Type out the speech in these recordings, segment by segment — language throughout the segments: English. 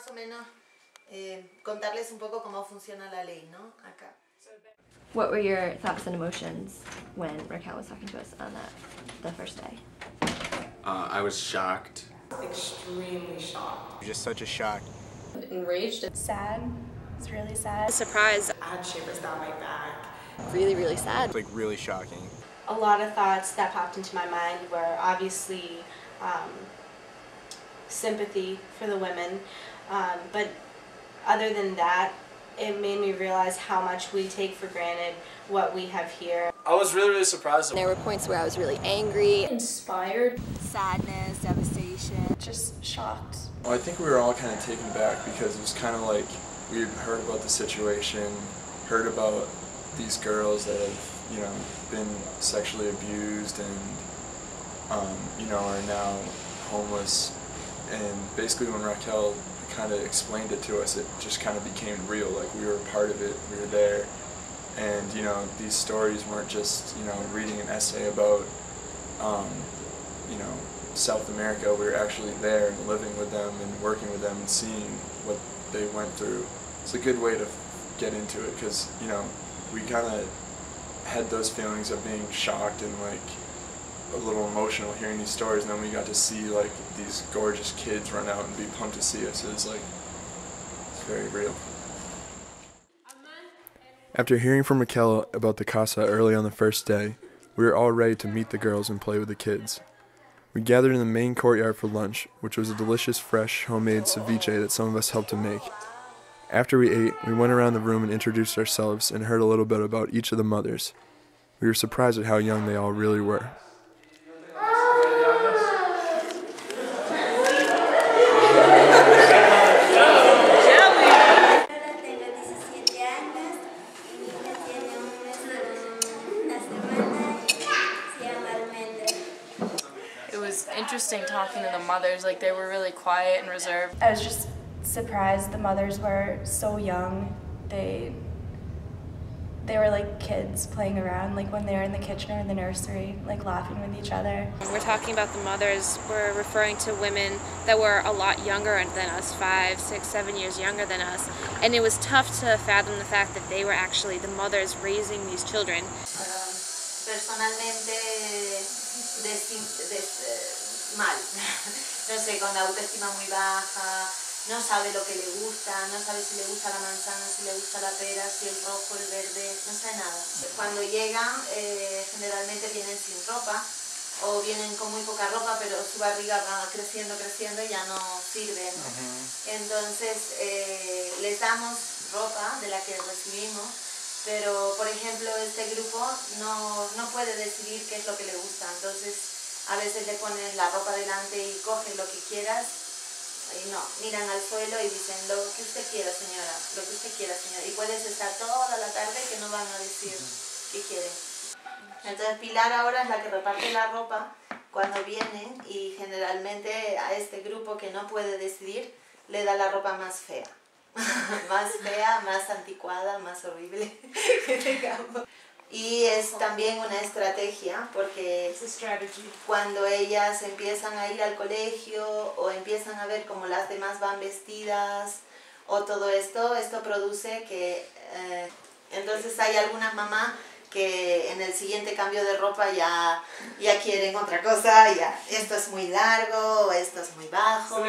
más o menos contarles un poco cómo funciona la ley, ¿no? Acá. What were your thoughts and emotions when Raquel was talking to us on the first day? I was shocked. Extremely shocked. Just such a shock. Enraged. Sad. It's really sad. Surprised. I had shivers down my back. Really, really sad. Like really shocking. A lot of thoughts that popped into my mind were obviously sympathy for the women, but other than that, it made me realize how much we take for granted what we have here. I was really surprised. There were points where I was really angry, Inspired, sadness, devastation, just shocked. Well, I think we were all kind of taken back because it was kind of like we had heard about the situation, heard about these girls that have, you know, been sexually abused and, you know, are now homeless. And basically when Raquel kind of explained it to us, it just kind of became real. Like we were a part of it, we were there. And, you know, these stories weren't just, you know, reading an essay about, you know, South America. We were actually there and living with them and working with them and seeing what they went through. It's a good way to get into it because, you know, we kind of had those feelings of being shocked and like a little emotional hearing these stories, and then we got to see like these gorgeous kids run out and be pumped to see us. It was like, it's very real. After hearing from Raquel about the casa early on the first day, we were all ready to meet the girls and play with the kids. We gathered in the main courtyard for lunch, which was a delicious, fresh, homemade ceviche that some of us helped to make. After we ate, we went around the room and introduced ourselves and heard a little bit about each of the mothers. We were surprised at how young they all really were. It was interesting talking to the mothers, like they were really quiet and reserved. I was just surprised the mothers were so young. They were like kids playing around, like when they were in the kitchen or in the nursery, like laughing with each other. When we're talking about the mothers, we're referring to women that were a lot younger than us, 5, 6, 7 years younger than us. And it was tough to fathom the fact that they were actually the mothers raising these children. Personalmente, mal. No sé, con la autoestima muy baja. No sabe lo que le gusta, no sabe si le gusta la manzana, si le gusta la pera, si el rojo, el verde, no sabe nada. Cuando llegan, generalmente vienen sin ropa o vienen con muy poca ropa, pero su barriga va creciendo y ya no sirve, ¿no? Entonces, les damos ropa de la que recibimos, pero, por ejemplo, este grupo no puede decidir qué es lo que le gusta. Entonces, a veces le ponen la ropa delante y coge lo que quieras. Y no, miran al suelo y dicen lo que usted quiera, señora, lo que usted quiera, señora. Y puedes estar toda la tarde que no van a decir qué quieren. Entonces Pilar ahora es la que reparte la ropa cuando vienen y generalmente a este grupo que no puede decidir le da la ropa más fea. Más fea, más anticuada, más horrible que tengamos. Y es también una estrategia porque cuando ellas empiezan a ir al colegio o empiezan a ver cómo las demás van vestidas o todo esto produce que entonces hay algunas mamás que en el siguiente cambio de ropa ya quieren otra cosa, ya esto es muy largo, o esto es muy bajo,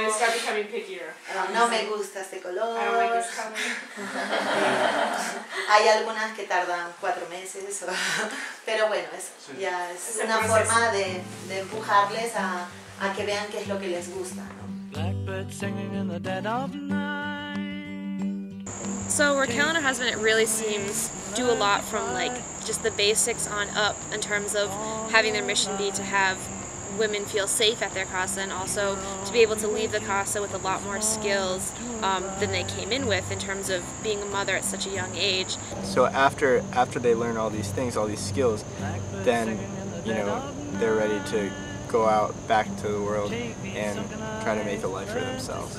no me gusta este color. Hay algunas que tardan 4 meses, pero bueno, eso ya es una forma de empujarles a que vean qué es lo que les gusta, ¿no? So Raquel and her husband, it really seems, do a lot from like just the basics on up in terms of having their mission be to have women feel safe at their casa and also to be able to leave the casa with a lot more skills than they came in with in terms of being a mother at such a young age. So after they learn all these things, all these skills, then, you know, they're ready to go out back to the world and try to make a life for themselves.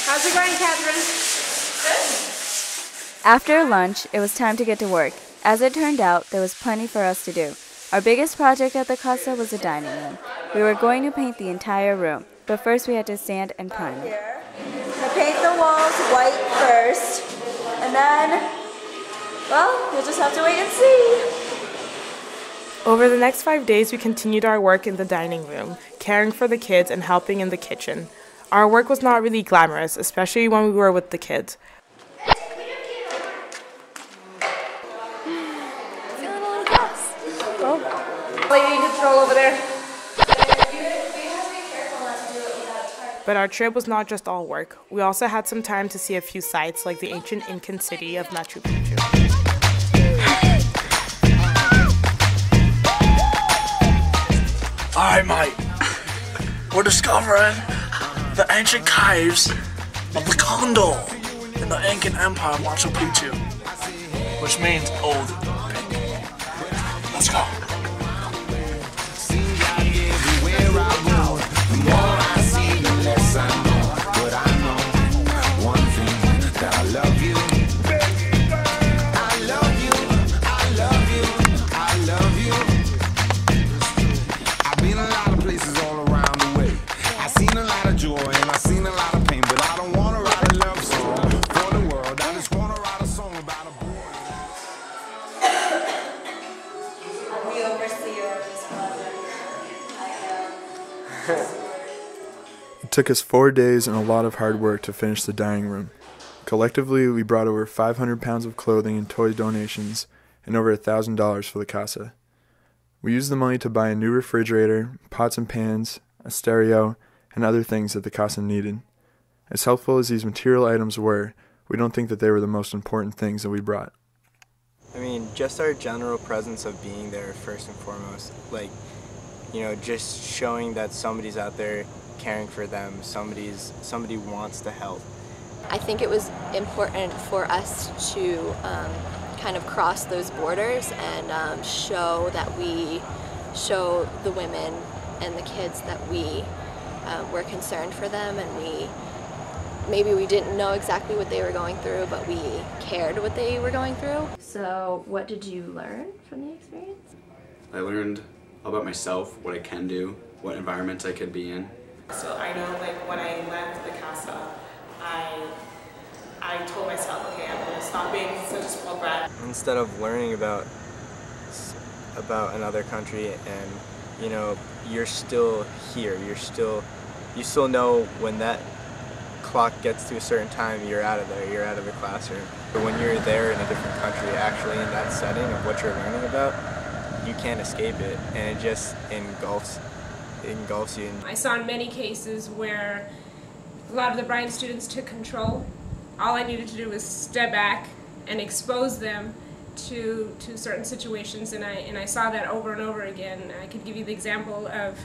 How's it going, Catherine? Good. After lunch, it was time to get to work. As it turned out, there was plenty for us to do. Our biggest project at the casa was the dining room. We were going to paint the entire room. But first we had to sand and prime it. Here. I'm gonna paint the walls white first, and then, well, you'll just have to wait and see. Over the next 5 days, we continued our work in the dining room, caring for the kids and helping in the kitchen. Our work was not really glamorous, especially when we were with the kids. Feeling a little gas. Oh. Lady control over there. But our trip was not just all work. We also had some time to see a few sites like the ancient Incan city of Machu Picchu. Alright, mate. We're discovering the ancient caves of the Condor in the Incan Empire of Machu Picchu, which means old pink. Let's go. It took us 4 days and a lot of hard work to finish the dining room. Collectively, we brought over 500 pounds of clothing and toy donations and over $1,000 for the casa. We used the money to buy a new refrigerator, pots and pans, a stereo, and other things that the casa needed. As helpful as these material items were, we don't think that they were the most important things that we brought. I mean, just our general presence of being there first and foremost, like, you know, just showing that somebody's out there caring for them, somebody wants to help. I think it was important for us to kind of cross those borders and show the women and the kids that we were concerned for them, and maybe we didn't know exactly what they were going through, but we cared what they were going through. So what did you learn from the experience? I learned about myself, what I can do, what environments I could be in. So I know, like, when I left the casa, I told myself, okay, I'm gonna stop being such a spoiled brat. Instead of learning about another country, and you know, you're still here, you still know when that clock gets to a certain time, you're out of there, you're out of the classroom. But when you're there in a different country, actually in that setting of what you're learning about, you can't escape it, and it just engulfs you. I saw in many cases where a lot of the Bryan students took control. All I needed to do was step back and expose them to certain situations, and I saw that over and over again. I could give you the example of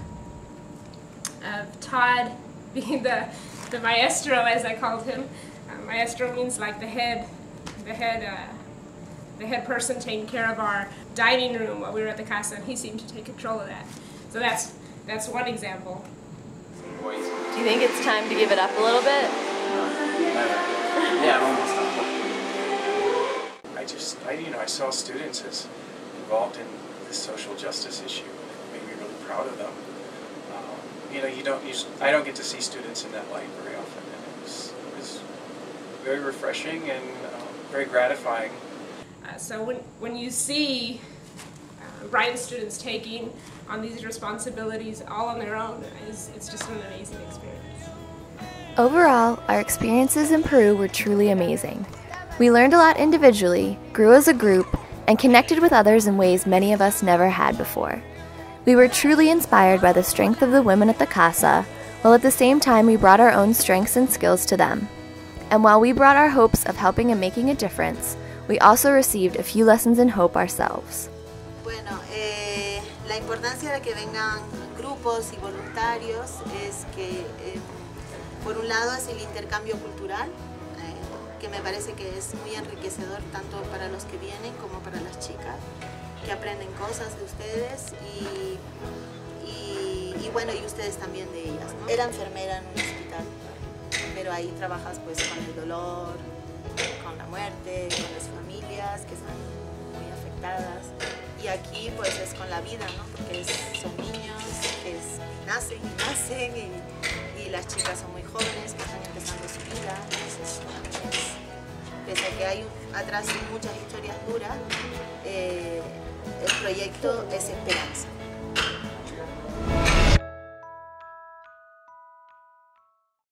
Todd being the maestro, as I called him. Maestro means like the head person taking care of our dining room while we were at the casa, and he seemed to take control of that. So that's one example. Do you think it's time to give it up a little bit? Yeah, I'm almost done. I saw students as involved in this social justice issue, and it made me really proud of them. I don't get to see students in that light very often, and it was very refreshing and very gratifying. So when you see Bryan students taking on these responsibilities all on their own, it's just an amazing experience. Overall, our experiences in Peru were truly amazing. We learned a lot individually, grew as a group, and connected with others in ways many of us never had before. We were truly inspired by the strength of the women at the casa, while at the same time we brought our own strengths and skills to them. And while we brought our hopes of helping and making a difference, we also received a few lessons in hope ourselves. Bueno, la importancia de que vengan grupos y voluntarios es que, por un lado, es el intercambio cultural, que me parece que es muy enriquecedor tanto para los que vienen como para las chicas, que aprenden cosas de ustedes y bueno, y ustedes también de ellas, ¿no? Era enfermera en un hospital, pero ahí trabajas pues con el dolor, con la muerte, con las familias que están muy afectadas, y aquí pues es con la vida, ¿no? Porque son niños que nacen y las chicas son muy jóvenes, que están empezando su vida, entonces, pese a que hay atrás muchas historias duras, el proyecto es esperanza.